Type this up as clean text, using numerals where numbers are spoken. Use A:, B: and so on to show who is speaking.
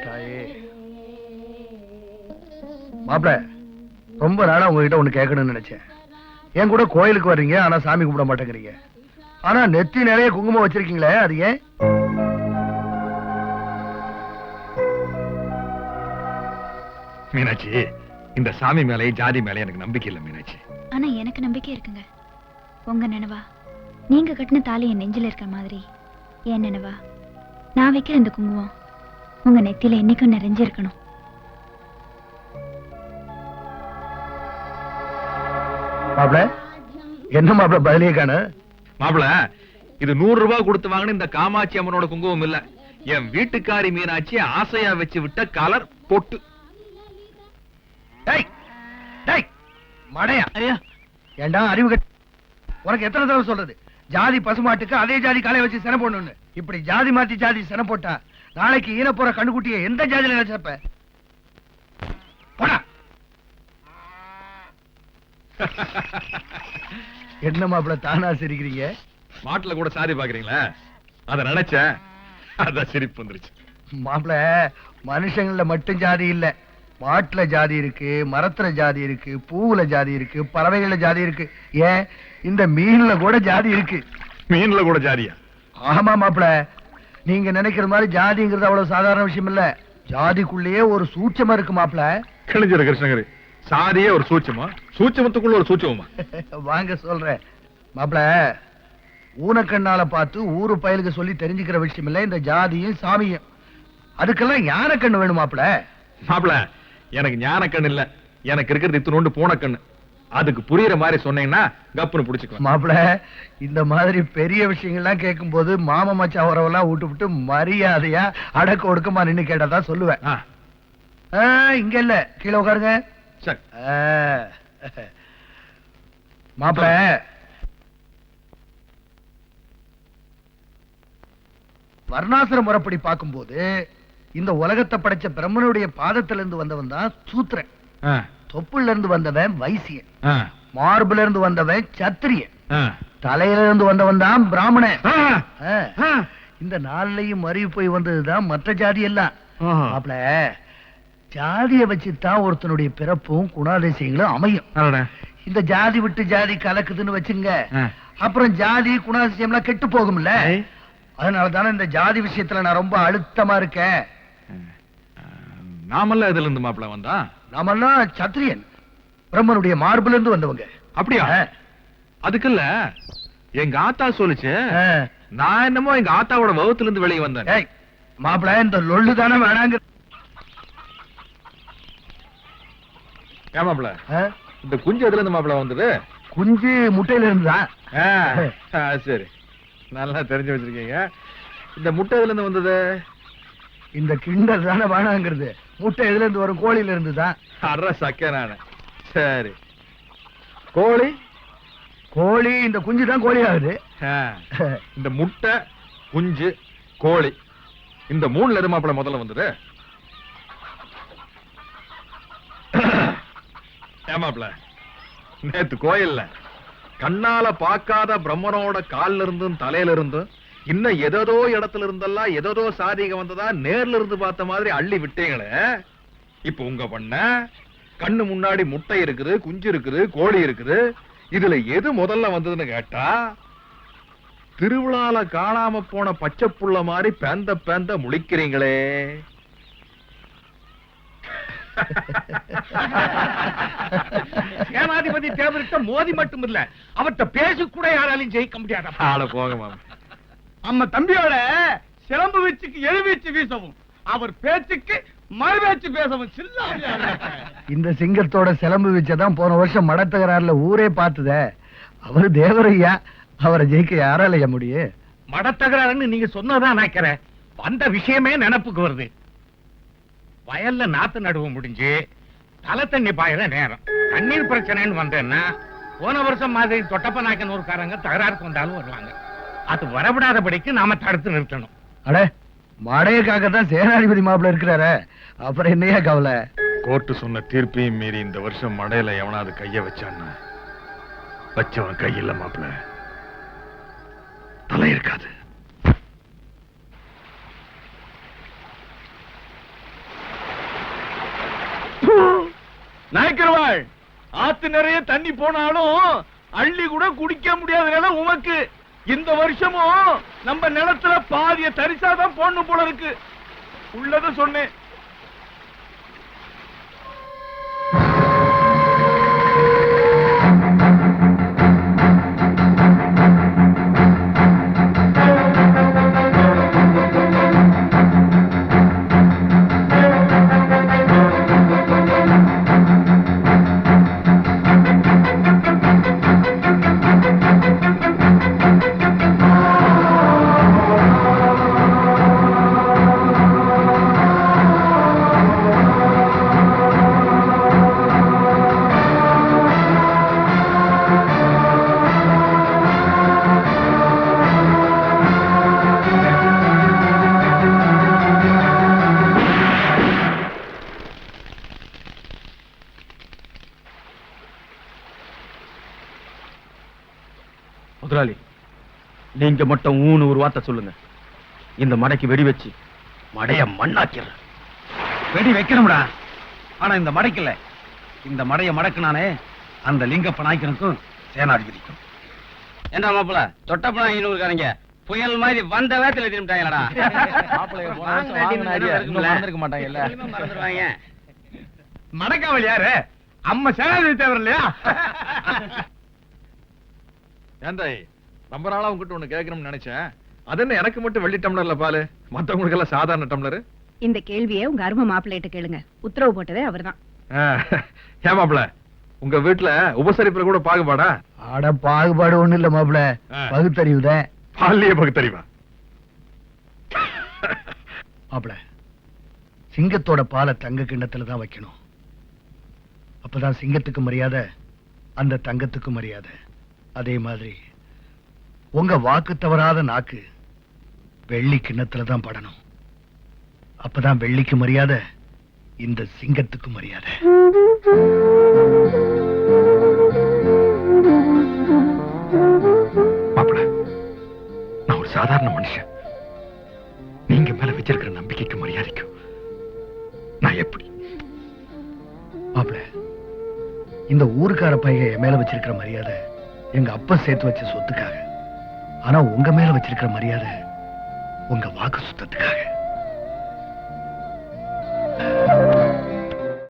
A: தாயே மாப்பிள, ரொம்ப நாளா உங்ககிட்ட ஒண்ணு கேட்கணும்னு நினைச்சேன். என் கூட கோயிலுக்கு வர்றீங்க, ஆனா சாமி கும்பிட மாட்டேங்கிறீங்க. ஆனா நெத்தி நிறைய குங்குமம் வச்சிருக்கீங்களே, அது ஏன்?
B: மீனாட்சி, இந்த சாமி மேலே ஜாதி மேலே எனக்கு நம்பிக்கை இல்லை மீனாட்சி.
C: ஆனா எனக்கு நம்பிக்கை இருக்குங்க. உங்க நினைவா நீங்க கட்டின தாலி என் நெஞ்சில இருக்கிற மாதிரி என் நினைவா நான் வைக்கிற இந்த குங்குமம் உங்க நெத்தியில என்னைக்கும் நிறைஞ்சிருக்கணும்.
A: மாப்பிள, என்ன மாப்பிள பதிலே காண?
B: மாப்பிள, இது 100 ரூபாய் கொடுத்து வாங்கின இந்த காமாட்சி அம்மனோட குங்குமம் இல்ல, என் வீட்டுக்காரி மீனாட்சி ஆசையா வச்சு விட்ட கலர் பொட்டு.
A: மடையா ஏண்டா அறிவு கட்ட, உனக்கு எத்தனை தடவை சொல்றது? ஜாதி பசுமாட்டுக்கு அதே ஜாதி காலை வச்சு சென போடணும்னு. இப்படி ஜாதி மாத்தி ஜாதி சென போட்டா நாளைக்கு ஈன போற கண்டுகுட்டிய எந்த ஜாதியில நினைச்சப்ப போடா. என்ன மாப்பிள தானா சிரிக்கிறீங்க?
B: மாட்டுல கூட சாரி பாக்குறீங்களா? அத நினைச்சேன், அத சிரிப்பு வந்துருச்சு.
A: மாப்பிள, மனுஷங்கள மட்டும் ஜாதி இல்ல, மாட்டுல ஜாதி இருக்கு, மரத்துல ஜாதி இருக்கு, பூவுல ஜாதி இருக்கு, பறவைகள ஜாதி இருக்கு, ஏன் இந்த மீன்ல கூட ஜாதி இருக்கு.
B: மீன்ல கூட ஜாதியா?
A: ஆமா மாப்பிள, நீங்க நினைக்கிற மாதிரி ஜாதிங்கிறது அவ்வளவு சாதாரண விஷயம் இல்ல. ஜாதிக்குள்ளேயே ஒரு சூட்சமா இருக்கு மாப்பிள.
B: கிழிஞ்சிரு கிருஷ்ணகிரி, சாதியே ஒரு சூட்சமா, சூட்சமத்துக்குள்ள ஒரு சூட்சமா?
A: வாங்க சொல்றேன் மாப்பிள, ஊனக்கண்ணால பார்த்து ஊரு பயலுக்கு சொல்லி தெரிஞ்சுக்கிற விஷயம் இல்ல இந்த ஜாதியும் சாமியும். அதுக்கெல்லாம் ஞான கண்ணு வேணும் மாப்பிள.
B: மாப்பிள, எனக்கு ஞான கண்ணு இல்ல, எனக்கு இருக்கிறது இத்தனோண்டு போன கண்ணு. அதுக்கு புரியுற மாதிரி சொன்னீங்கன்னா கப்புன்னு புடிச்சுக்கலாம்.
A: மாப்பிள, இந்த மாதிரி பெரிய விஷயங்கள்லாம் கேட்கும் போது மாமா மச்சா உறவெல்லாம் விட்டு மரியாதையா அடக்க ஒடுக்கமா நின்னு கேட்டதான் சொல்லுவேன். இங்க இல்ல, கீழே உட்காருங்க.
B: சரி
A: மாப்பிள, வர்ணாசிர முறைப்படி பார்க்கும்போது இந்த உலகத்தை படைச்ச பிரம்மனுடைய பாதத்துல இருந்து வந்தவன் தான் சூத்திரன், தொப்புல இருந்து வந்தவன் வைசியன், மார்புல இருந்து வந்தவன் சத்திரியன், தலையில இருந்து வந்தவன் தான் பிராமணன். இந்த நாள்லயும் மறி போய் வந்ததுதான் மற்ற ஜாதி எல்லாம். மாப்பிள, ஜாதியை வச்சுதான் ஒருத்தனுடைய பிறப்பும் குணாதிசயங்களும் அமையும். இந்த ஜாதி விட்டு ஜாதி கலக்குதுன்னு வச்சுங்க, அப்புறம் ஜாதி குணாதிசயம் எல்லாம் கெட்டு போகும்ல. அதனாலதானே இந்த ஜாதி விஷயத்துல நான் ரொம்ப அழுத்தமா இருக்கேன்.
B: நாமெல்லாம் இதுல இருந்து மாப்பிள வந்தா?
A: நாமெல்லாம் சத்திரியன், பிரம்மனுடைய மார்புல இருந்து வந்தவங்க.
B: அப்படியா? அதுக்குல்ல எங்க ஆத்தா சொல்லுச்சு, நான் என்னமோ எங்க ஆத்தாவோட வகுத்துல இருந்து வெளியே வந்தேன்.
A: மாப்பிள, இந்த லொள்ளு தானே வேணாங்க.
B: ஏன் மாப்பிள, இந்த குஞ்சு எதுல இருந்து மாப்பிள வந்தது?
A: குஞ்சு முட்டையில இருந்துதான்.
B: சரி, நல்லா தெரிஞ்சு வச்சிருக்கீங்க. இந்த முட்டை எதுல இருந்து வந்தது?
A: இந்த கிண்டல் தானே வேணாங்கிறது. முட்டை எதுல இருந்து வரும்? கோழியில இருந்துதான்.
B: அற சக்க நானு. சரி, கோழி?
A: கோழி, இந்த குஞ்சு தான் கோழி ஆகுது.
B: இந்த முட்டை, குஞ்சு, கோழி, இந்த 3ல எது மாப்பிள முதல்ல வந்தது? ஏமாப்ல, நேத்து கோயில்ல கண்ணால பார்க்காத பிரம்மனோட கால்ல இருந்தும் தலையில இருந்தும் இன்னும் எதோ இடத்துல இருந்தெல்லாம் எதோ சாதிக வந்ததா நேர்ல இருந்து பார்த்த மாதிரி அள்ளி விட்டீங்களே. இப்ப உங்க பண்ண கண்ணு முன்னாடி முட்டை இருக்குது, குஞ்சு இருக்குது, கோழி இருக்குது, இதுல எது முதல்ல வந்ததுன்னு கேட்டா திருவிழால காணாம போன பச்சை புள்ள மாதிரி பேந்த பேந்த முழிக்கிறீங்களே.
D: சேனாதிபதி தேவர்கிட்ட மோதி மட்டும் இல்ல, அவர்கிட்ட பேசி கூட யாராலையும் ஜெயிக்க முடியாத.
B: ஆள போக மாமா.
D: நம்ம தம்பியோட சிலம்பு வீச்சுக்கு எழுவீச்சு வீசவும், அவர் பேச்சுக்கு மறுபேச்சு பேசவும் சில்லாமையா.
A: இந்த சிங்கத்தோட சிலம்பு வீச்சதான் போன வருஷம் மடத்தகராறுல ஊரே பார்த்தத. அவரு தேவரையா, அவரை ஜெயிக்க யாராலைய முடியும்?
D: மடத்தகராறுன்னு நீங்க சொன்னதான் நினைக்கிறேன். வந்த விஷயமே நினப்புக்கு வருது. வயல்ல நாத்து நடுவு முடிஞ்சு தலை தண்ணி பாயிர நேரம், தண்ணீர் பிரச்சனைன்னு வந்தேன்னா போன வருஷம் மாதிரி தொட்டப்ப நாயக்கனூர்காரங்க தகராறுக்கு வந்தாலும் வருவாங்க. அது வரவிடாதபடிக்கு நாம தடுத்து நிறுத்தணும்.
A: அட, மடையக்காகத்தான் சேனாதிபதி மாப்பிள்ள இருக்கிறாரு, அப்புறம் என்னையா கவலை?
B: கோர்ட்டு சொன்ன தீர்ப்பையும் மீறி இந்த வருஷம் மடையில எவனாவது கைய வச்சான்னா வச்சவன் கையில மாப்பிள்ள தலை இருக்காது. நாய்க்கிறவாள் ஆத்து நிறைய தண்ணி போனாலும் அள்ளி கூட குடிக்க முடியாத நிலம் உமக்கு. இந்த வருஷமும் நம்ம நிலத்துல பாதிய தரிசாதான் போடணும் போல இருக்கு. உள்ளத சொன்னேன்.
E: முதலாளி, நீங்க மட்டும் ஊன்னு ஒரு வார்த்தை சொல்லுங்க. இந்த மடைக்கு வெடி வச்சு மடைய மண்ணாக்கிறேன்.
F: வெடி வைக்கணும்டா, ஆனா இந்த மடைக்கல. இந்த மடைய மடக்குனானே அந்த லிங்கப்ப நாய்க்கனுக்கும் சேனாதிபதிக்கும்.
E: என்ன மாப்பிள, தொட்டப்பனா இன்னொருக்காரங்க புயல் மாதிரி வந்த வேத்துல திரும்பிட்டாங்களடா. மறந்துருவாங்க.
B: மடக்காவல் யாரு? அம்மா சேனாதிபதி தேவர் இல்லையா? ஏண்டா ரொம்ப நாளா உங்ககிட்ட ஒண்ணு கேட்கணும்னு நினைச்சேன். அது என்ன எனக்கு மட்டும் வெள்ளி டம்ளர்ல பாலு, மத்தவங்களுக்கு எல்லாம் சாதாரண டம்ளர்?
G: இந்த கேள்வியை உங்க அருமை மாப்பிள்ளைகிட்ட கேளுங்க. உத்தரவு போட்டதே அவர்தான்.
B: ஏன் மாப்பிள, உங்க வீட்டுல உபசரிப்புல கூட பாகுபாடா?
A: ஆட பாகுபாடு ஒண்ணு இல்ல மாப்பிள, பகுத்தறிவுதான்.
B: பாலிய பகுத்தறிவா?
A: மாப்பிள, சிங்கத்தோட பாலை தங்க கிண்ணத்துல தான் வைக்கணும். அப்பதான் சிங்கத்துக்கு மரியாதை, அந்த தங்கத்துக்கு மரியாதை. அதே மாதிரி உங்க வாக்கு தவறாத நாக்கு வெள்ளி கிண்ணத்துல தான் படணும். அப்பதான் வெள்ளிக்கு மரியாதை, இந்த சிங்கத்துக்கு மரியாதை.
B: மாப்பிள, நான் ஒரு சாதாரண மனுஷன். நீங்க மேல வச்சிருக்கிற நம்பிக்கைக்கு மரியாதைக்கும் நான் எப்படி?
A: மாப்பிள, இந்த ஊருக்கார பையன் என் மேல வச்சிருக்கிற மரியாதை எங்க அப்பா சேர்த்து வச்ச சொத்துக்காக. ஆனா உங்க மேல வச்சிருக்கிற மரியாதை உங்க வாக்கு சுத்தத்துக்காக.